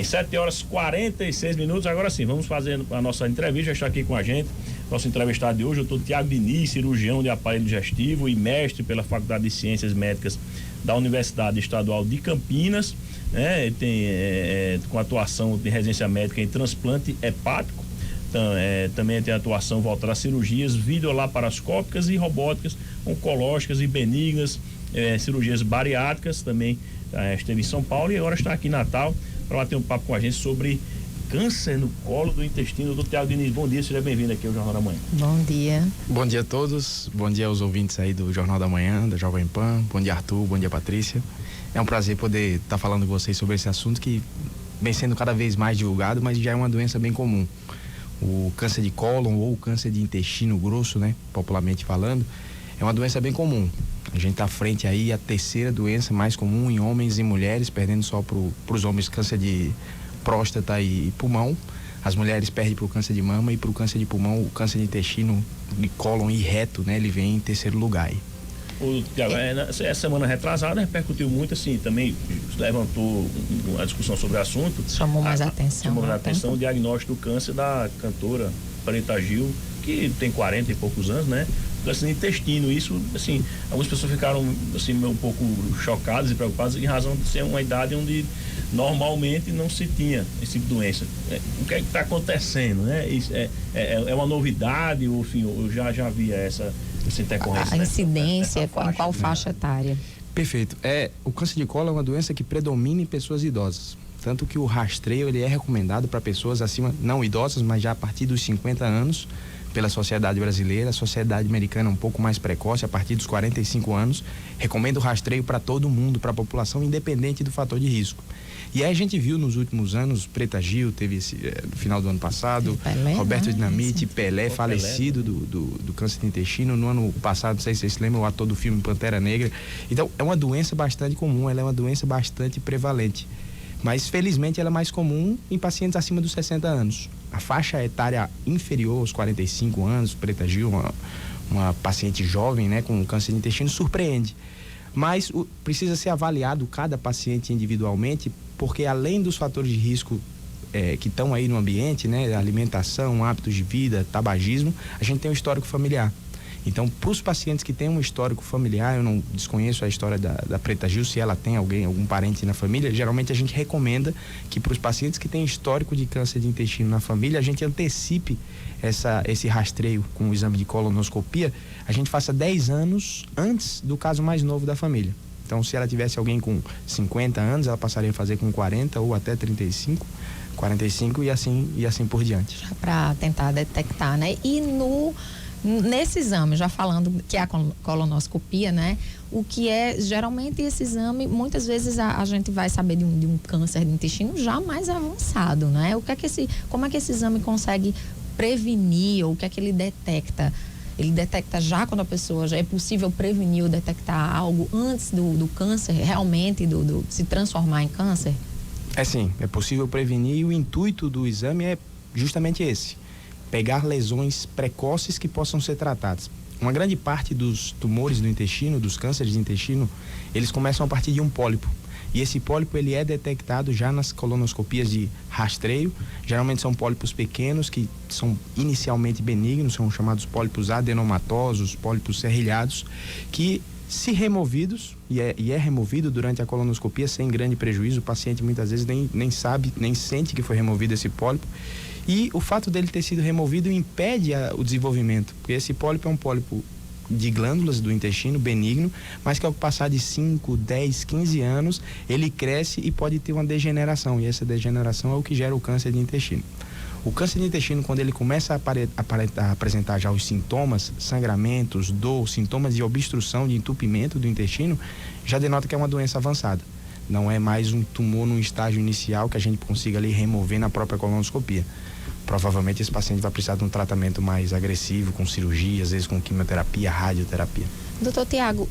bem, 7h46. Agora sim, vamos fazer a nossa entrevista. Já está aqui com a gente nosso entrevistado de hoje, o doutor Tiago Diniz, cirurgião de aparelho digestivo e mestre pela Faculdade de Ciências Médicas da Universidade Estadual de Campinas, né? Ele tem com atuação de residência médica em transplante hepático. Também tem atuação voltada a cirurgias videolaparoscópicas e robóticas, oncológicas e benignas, cirurgias bariátricas. Também esteve em São Paulo e agora está aqui em Natal para bater um papo com a gente sobre câncer no colo do intestino. Do Tiago Diniz, bom dia, seja bem-vindo aqui ao Jornal da Manhã. Bom dia. Bom dia a todos, bom dia aos ouvintes aí do Jornal da Manhã, da Jovem Pan, bom dia Arthur, bom dia Patrícia. É um prazer poder estar falando com vocês sobre esse assunto que vem sendo cada vez mais divulgado, mas já é uma doença bem comum. O câncer de cólon ou o câncer de intestino grosso, né, popularmente falando, é uma doença bem comum. A gente está frente aí à terceira doença mais comum em homens e mulheres, perdendo só para os homens câncer de próstata e pulmão. As mulheres perdem para o câncer de mama e para o câncer de pulmão, o câncer de intestino, de cólon e reto, né, ele vem em terceiro lugar aí. Tiago, essa semana retrasada repercutiu muito, assim, também levantou a discussão sobre o assunto. Chamou mais atenção. Chamou mais atenção o diagnóstico do câncer da cantora Preta Gil, que tem 40 e poucos anos, né? Câncer de intestino. Isso, assim, algumas pessoas ficaram, assim, um pouco chocadas e preocupadas em razão de ser uma idade onde normalmente não se tinha esse tipo de doença. O que é que está acontecendo, né? Isso é uma novidade, ou, enfim, eu já havia essa intercorrência? A incidência, em qual faixa etária? Perfeito. O câncer de colo é uma doença que predomina em pessoas idosas. Tanto que o rastreio ele é recomendado para pessoas acima, não idosas, mas já a partir dos 50 anos, pela Sociedade Brasileira. A Sociedade Americana um pouco mais precoce, a partir dos 45 anos, recomenda o rastreio para todo mundo, para a população, independente do fator de risco. E aí a gente viu nos últimos anos, Preta Gil teve no final do ano passado, Pelé, Roberto Dinamite, Pelé, falecido do câncer de intestino. No ano passado, não sei se vocês se lembram, o ator do filme Pantera Negra. Então, é uma doença bastante comum, ela é uma doença bastante prevalente. Mas, felizmente, ela é mais comum em pacientes acima dos 60 anos. A faixa etária inferior aos 45 anos, Preta Gil, uma paciente jovem, né, com câncer de intestino, surpreende. Mas precisa ser avaliado cada paciente individualmente, porque além dos fatores de risco que estão aí no ambiente, né, alimentação, hábitos de vida, tabagismo, a gente tem um histórico familiar. Então, para os pacientes que têm um histórico familiar, eu não desconheço a história da Preta Gil, se ela tem algum parente na família, geralmente a gente recomenda que para os pacientes que têm histórico de câncer de intestino na família, a gente antecipe esse rastreio com o exame de colonoscopia, a gente faça 10 anos antes do caso mais novo da família. Então, se ela tivesse alguém com 50 anos, ela passaria a fazer com 40 ou até 45, 45 e assim por diante. Já para tentar detectar, né? E nesse exame, já falando que é a colonoscopia, né? O que é, geralmente esse exame, muitas vezes a gente vai saber de um câncer de intestino já mais avançado, né? Como é que esse exame consegue prevenir, ou o que é que ele detecta? Ele detecta já quando a pessoa, já é possível prevenir ou detectar algo antes do câncer, realmente, se transformar em câncer? Sim, é possível prevenir e o intuito do exame é justamente esse: pegar lesões precoces que possam ser tratadas. Uma grande parte dos tumores do intestino, dos cânceres de intestino, eles começam a partir de um pólipo. E esse pólipo ele é detectado já nas colonoscopias de rastreio. Geralmente são pólipos pequenos que são inicialmente benignos, são chamados pólipos adenomatosos, pólipos serrilhados, que, se removidos, e é removido durante a colonoscopia sem grande prejuízo, o paciente muitas vezes nem sabe, nem sente que foi removido esse pólipo. E o fato dele ter sido removido impede o desenvolvimento, porque esse pólipo é um pólipo de glândulas do intestino, benigno, mas que ao passar de 5, 10, 15 anos, ele cresce e pode ter uma degeneração, e essa degeneração é o que gera o câncer de intestino. O câncer de intestino, quando ele começa a apresentar já os sintomas, sangramentos, dor, sintomas de obstrução, de entupimento do intestino, já denota que é uma doença avançada. Não é mais um tumor num estágio inicial que a gente consiga ali remover na própria colonoscopia. Provavelmente esse paciente vai precisar de um tratamento mais agressivo, com cirurgia, às vezes com quimioterapia, radioterapia. Doutor Tiago,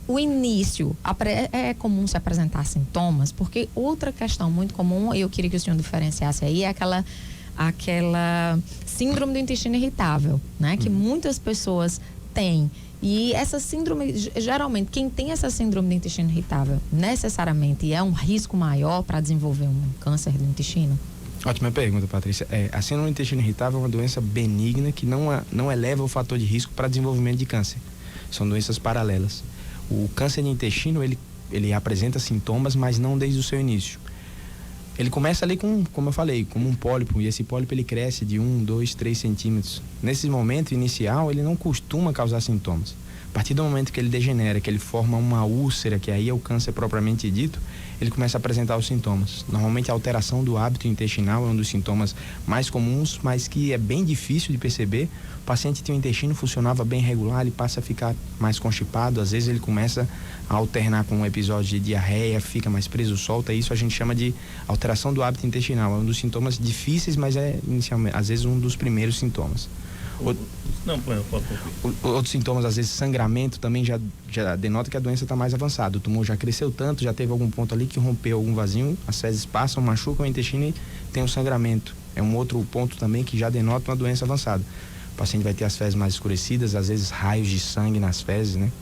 o início, é comum se apresentar sintomas? Porque outra questão muito comum, eu queria que o senhor diferenciasse aí, é aquela síndrome do intestino irritável, né? Que muitas pessoas têm. E essa síndrome, geralmente, quem tem essa síndrome do intestino irritável, necessariamente é um risco maior para desenvolver um câncer do intestino? Ótima pergunta, Patrícia. A síndrome do intestino irritável é uma doença benigna que não eleva o fator de risco para desenvolvimento de câncer. São doenças paralelas. O câncer de intestino, ele apresenta sintomas, mas não desde o seu início. Ele começa ali como eu falei, como um pólipo, e esse pólipo ele cresce de 1, 2, 3 centímetros. Nesse momento inicial, ele não costuma causar sintomas. A partir do momento que ele degenera, que ele forma uma úlcera, que aí é o câncer propriamente dito, ele começa a apresentar os sintomas. Normalmente a alteração do hábito intestinal é um dos sintomas mais comuns, mas que é bem difícil de perceber. O paciente tem o intestino funcionava bem regular, ele passa a ficar mais constipado, às vezes ele começa a alternar com um episódio de diarreia, fica mais preso, solta. Isso a gente chama de alteração do hábito intestinal. É um dos sintomas difíceis, mas é inicialmente, às vezes, um dos primeiros sintomas. Outros sintomas, às vezes sangramento, também já denota que a doença está mais avançada. O tumor já cresceu tanto, já teve algum ponto ali que rompeu algum vasinho, as fezes passam, machucam o intestino e tem um sangramento. É um outro ponto também que já denota uma doença avançada. O paciente vai ter as fezes mais escurecidas, às vezes raios de sangue nas fezes, né?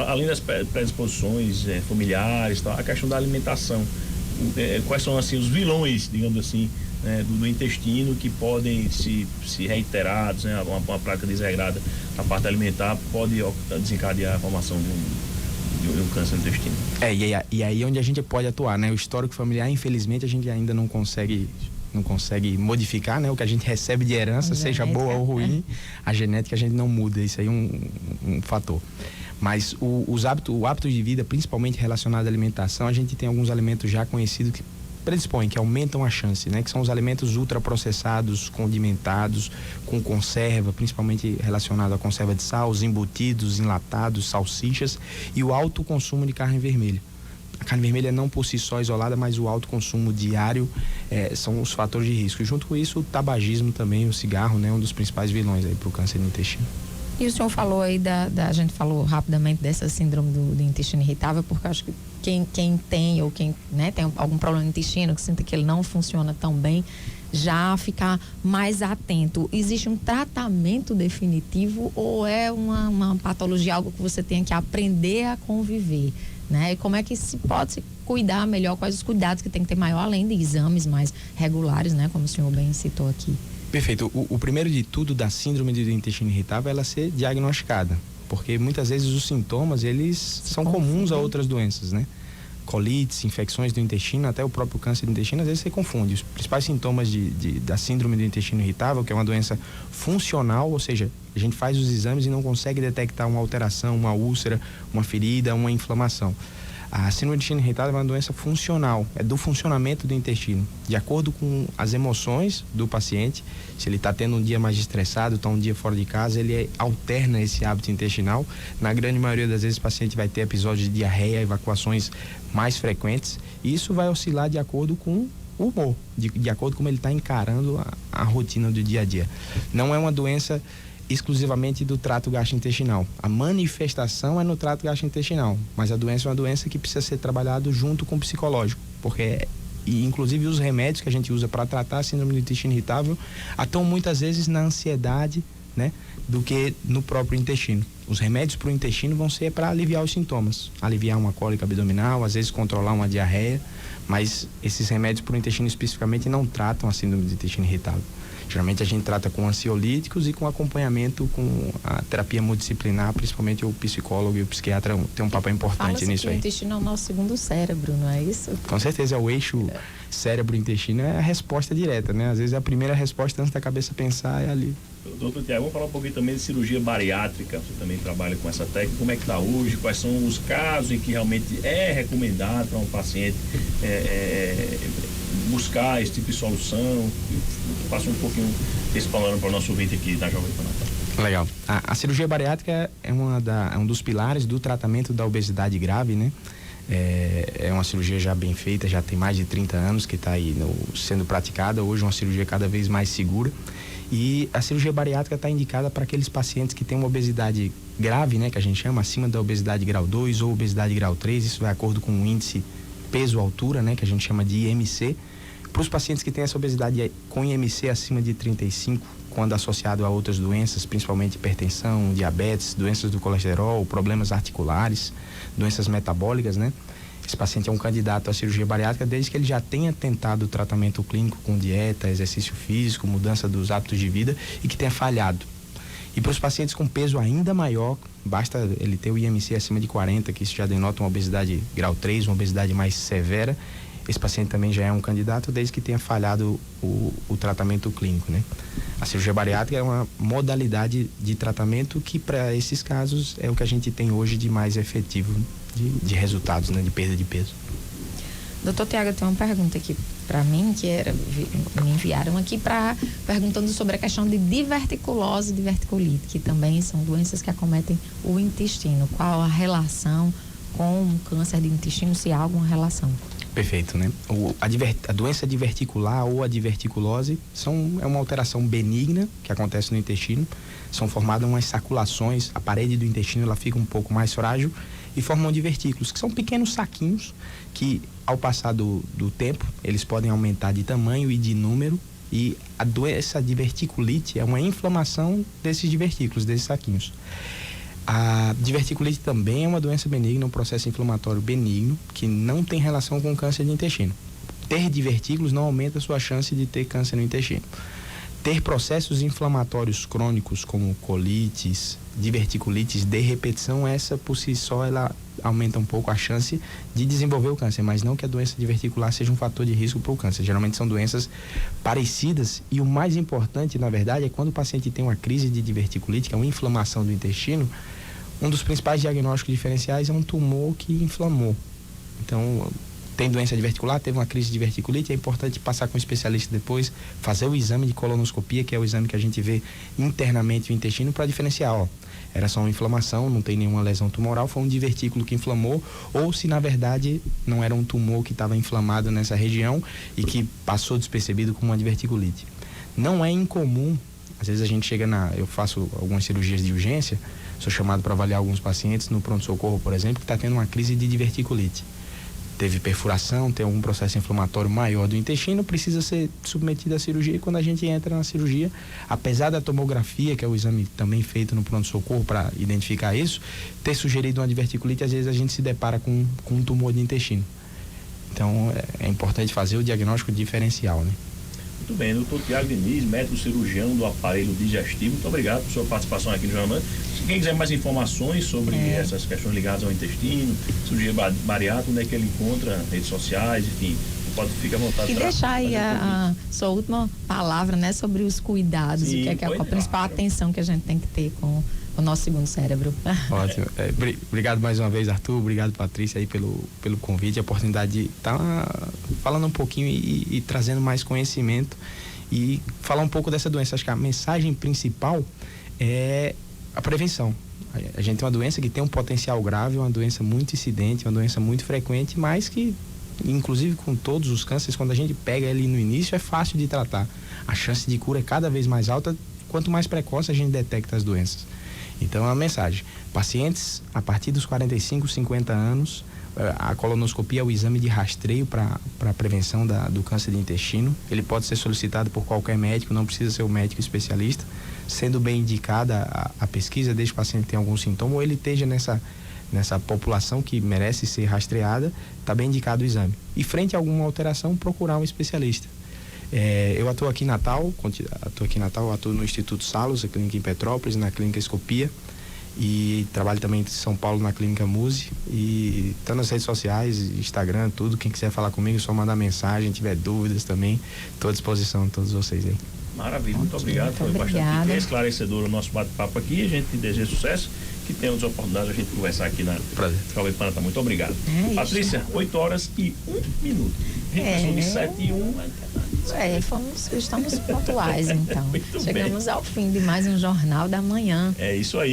Além das predisposições familiares, a questão da alimentação, quais são assim os vilões, digamos assim, do intestino que podem se reiterados, né? Uma prática desregrada na parte alimentar pode desencadear a formação de um câncer no intestino. E aí onde a gente pode atuar, né? O histórico familiar, infelizmente, a gente ainda não consegue modificar, né? O que a gente recebe de herança, seja boa ou ruim, a genética a gente não muda, isso aí é um fator. Mas o hábito de vida, principalmente relacionado à alimentação, a gente tem alguns alimentos já conhecidos que predispõem, que aumentam a chance, né? Que são os alimentos ultraprocessados, condimentados, com conserva, principalmente relacionado à conserva de sal, os embutidos, enlatados, salsichas e o alto consumo de carne vermelha. A carne vermelha não por si só isolada, mas o alto consumo diário são os fatores de risco. E junto com isso, o tabagismo também, o cigarro, né? Um dos principais vilões aí para o câncer do intestino. E o senhor falou aí a gente falou rapidamente dessa síndrome do intestino irritável, porque eu acho que quem tem ou quem, né, tem algum problema no intestino, que sinta que ele não funciona tão bem, já ficar mais atento. Existe um tratamento definitivo ou é uma patologia, algo que você tem que aprender a conviver, né? E como é que se pode se cuidar melhor, quais os cuidados que tem que ter maior, além de exames mais regulares, né? Como o senhor bem citou aqui. Perfeito. O primeiro de tudo da síndrome do intestino irritável é ela ser diagnosticada, porque muitas vezes os sintomas, eles são comuns a outras doenças, né? Colites, infecções do intestino, até o próprio câncer do intestino, às vezes você confunde. Os principais sintomas da síndrome do intestino irritável, que é uma doença funcional, ou seja, a gente faz os exames e não consegue detectar uma alteração, uma úlcera, uma ferida, uma inflamação. A síndrome do intestino irritável é uma doença funcional, é do funcionamento do intestino, de acordo com as emoções do paciente. Se ele está tendo um dia mais estressado, está um dia fora de casa, ele alterna esse hábito intestinal. Na grande maioria das vezes o paciente vai ter episódios de diarreia, evacuações mais frequentes, e isso vai oscilar de acordo com o humor, de acordo com como ele está encarando a rotina do dia a dia. Não é uma doença exclusivamente do trato gastrointestinal. A manifestação é no trato gastrointestinal, mas a doença é uma doença que precisa ser trabalhado junto com o psicológico, porque e inclusive os remédios que a gente usa para tratar a síndrome do intestino irritável atuam muitas vezes na ansiedade, né, do que no próprio intestino. Os remédios para o intestino vão ser para aliviar os sintomas, aliviar uma cólica abdominal, às vezes controlar uma diarreia, mas esses remédios para o intestino especificamente não tratam a síndrome do intestino irritável. Geralmente a gente trata com ansiolíticos e com acompanhamento com a terapia multidisciplinar, principalmente o psicólogo e o psiquiatra tem um papel importante nisso aí. O intestino é o nosso segundo cérebro, não é isso? Com certeza, é o eixo cérebro-intestino, é a resposta direta, né? Às vezes a primeira resposta antes da cabeça pensar é ali. Doutor Tiago, vamos falar um pouquinho também de cirurgia bariátrica. Você também trabalha com essa técnica. Como é que está hoje? Quais são os casos em que realmente é recomendado para um paciente buscar esse tipo de solução? Passa um pouquinho esse panorama para o nosso ouvinte aqui da Jovem Pan. Legal. A cirurgia bariátrica é um dos pilares do tratamento da obesidade grave, né? É uma cirurgia já bem feita, já tem mais de 30 anos que está aí sendo praticada. Hoje é uma cirurgia cada vez mais segura. E a cirurgia bariátrica está indicada para aqueles pacientes que têm uma obesidade grave, né, que a gente chama, acima da obesidade grau 2 ou obesidade grau 3. Isso vai de acordo com o índice peso-altura, né, que a gente chama de IMC. Para os pacientes que têm essa obesidade com IMC acima de 35, quando associado a outras doenças, principalmente hipertensão, diabetes, doenças do colesterol, problemas articulares, doenças metabólicas, né? Esse paciente é um candidato à cirurgia bariátrica desde que ele já tenha tentado o tratamento clínico com dieta, exercício físico, mudança dos hábitos de vida e que tenha falhado. E para os pacientes com peso ainda maior, basta ele ter o IMC acima de 40, que isso já denota uma obesidade grau 3, uma obesidade mais severa. Esse paciente também já é um candidato desde que tenha falhado o tratamento clínico, né? A cirurgia bariátrica é uma modalidade de tratamento que para esses casos é o que a gente tem hoje de mais efetivo de resultados, né? De perda de peso. Doutor Tiago, tem uma pergunta aqui para mim, me enviaram aqui perguntando sobre a questão de diverticulose e diverticulite, que também são doenças que acometem o intestino. Qual a relação com o câncer de intestino, se há alguma relação? Perfeito, né? A doença diverticular ou a diverticulose é uma alteração benigna que acontece no intestino. São formadas umas saculações, a parede do intestino ela fica um pouco mais frágil e formam divertículos, que são pequenos saquinhos que, ao passar do tempo, eles podem aumentar de tamanho e de número. E a doença diverticulite é uma inflamação desses divertículos, desses saquinhos. A diverticulite também é uma doença benigna, um processo inflamatório benigno, que não tem relação com câncer de intestino. Ter divertículos não aumenta a sua chance de ter câncer no intestino. Ter processos inflamatórios crônicos, como colites, diverticulites de repetição, essa por si só ela aumenta um pouco a chance de desenvolver o câncer, mas não que a doença diverticular seja um fator de risco para o câncer. Geralmente são doenças parecidas e o mais importante, na verdade, é quando o paciente tem uma crise de diverticulite, que é uma inflamação do intestino, um dos principais diagnósticos diferenciais é um tumor que inflamou. Então, tem doença diverticular, teve uma crise de diverticulite, é importante passar com um especialista depois, fazer o exame de colonoscopia, que é o exame que a gente vê internamente o intestino, para diferenciar, era só uma inflamação, não tem nenhuma lesão tumoral, foi um divertículo que inflamou, ou se na verdade não era um tumor que estava inflamado nessa região e que passou despercebido como uma diverticulite. Não é incomum, às vezes a gente chega eu faço algumas cirurgias de urgência, sou chamado para avaliar alguns pacientes no pronto-socorro, por exemplo, que está tendo uma crise de diverticulite. Teve perfuração, tem algum processo inflamatório maior do intestino, precisa ser submetido à cirurgia. E quando a gente entra na cirurgia, apesar da tomografia, que é o exame também feito no pronto-socorro para identificar isso, ter sugerido uma diverticulite, às vezes a gente se depara com um tumor de intestino. Então, é importante fazer o diagnóstico diferencial, né? Muito bem, doutor Tiago Diniz, médico cirurgião do aparelho digestivo, muito obrigado por sua participação aqui no Jornal. Se quem quiser mais informações sobre essas questões ligadas ao intestino, cirurgia bariátrica, onde é que ele encontra, redes sociais, enfim, fica à vontade. E deixar aí a sua última palavra, né, sobre os cuidados, Sim, o que é a principal atenção que a gente tem que ter com o nosso segundo cérebro. Ótimo. Obrigado mais uma vez, Arthur. Obrigado, Patrícia, aí pelo convite, a oportunidade de estar falando um pouquinho e trazendo mais conhecimento e falar um pouco dessa doença. Acho que a mensagem principal é a prevenção. A gente tem uma doença que tem um potencial grave, uma doença muito incidente, uma doença muito frequente, mas que, inclusive com todos os cânceres, quando a gente pega ele no início, é fácil de tratar. A chance de cura é cada vez mais alta, quanto mais precoce a gente detecta as doenças. Então, a mensagem: pacientes a partir dos 45, 50 anos, a colonoscopia é o exame de rastreio para a prevenção do câncer de intestino. Ele pode ser solicitado por qualquer médico, não precisa ser um médico especialista. Sendo bem indicada a pesquisa, desde que o paciente tenha algum sintoma ou ele esteja nessa população que merece ser rastreada, está bem indicado o exame. E frente a alguma alteração, procurar um especialista. Eu atuo aqui em Natal, atuo no Instituto Salos, a clínica em Petrópolis, na clínica Escopia, e trabalho também em São Paulo na clínica Muse, e tá nas redes sociais, Instagram, tudo. Quem quiser falar comigo, só mandar mensagem, tiver dúvidas também, estou à disposição de todos vocês aí. Maravilha, muito obrigado, foi bastante esclarecedor o nosso bate-papo aqui. A gente deseja sucesso, que tenha outras oportunidades a gente conversar aqui na Jovem Pan. Muito obrigado. Patrícia, 8h01. A gente passou de 7h01. Estamos pontuais, então. Chegamos ao fim de mais um Jornal da Manhã. É isso aí.